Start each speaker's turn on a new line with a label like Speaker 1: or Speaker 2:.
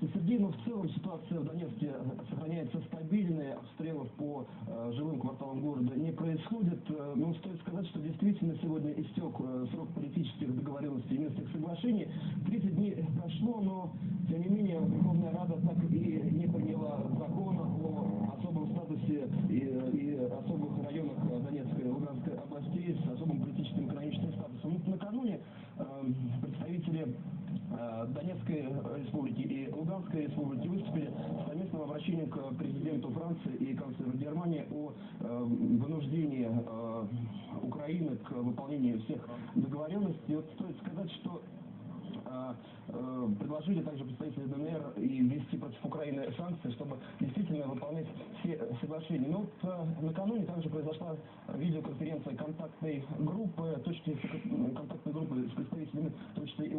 Speaker 1: Здравствуйте, Сергей. В целом ситуация в Донецке сохраняется стабильной, обстрелов по жилым кварталам города не происходит. Но стоит сказать, что действительно сегодня истек срок политических договоренностей и Минских соглашений. 30 дней прошло, но тем не менее Верховная Рада так и не приняла закон о особом статусе и особых районах Донецкой и Луганской областей с особым политическим и экономическим статусом. Накануне представители Донецкой республики и Луганской республики выступили с совместным обращением к президенту Франции и канцлеру Германии о вынуждении Украины к выполнению всех договоренностей. Стоит сказать, что предложили также представители ДНР и ввести против Украины санкции, чтобы действительно выполнять все соглашения. Но накануне также произошла видеоконференция контактной группы, контактной группы с представителями, в том числе и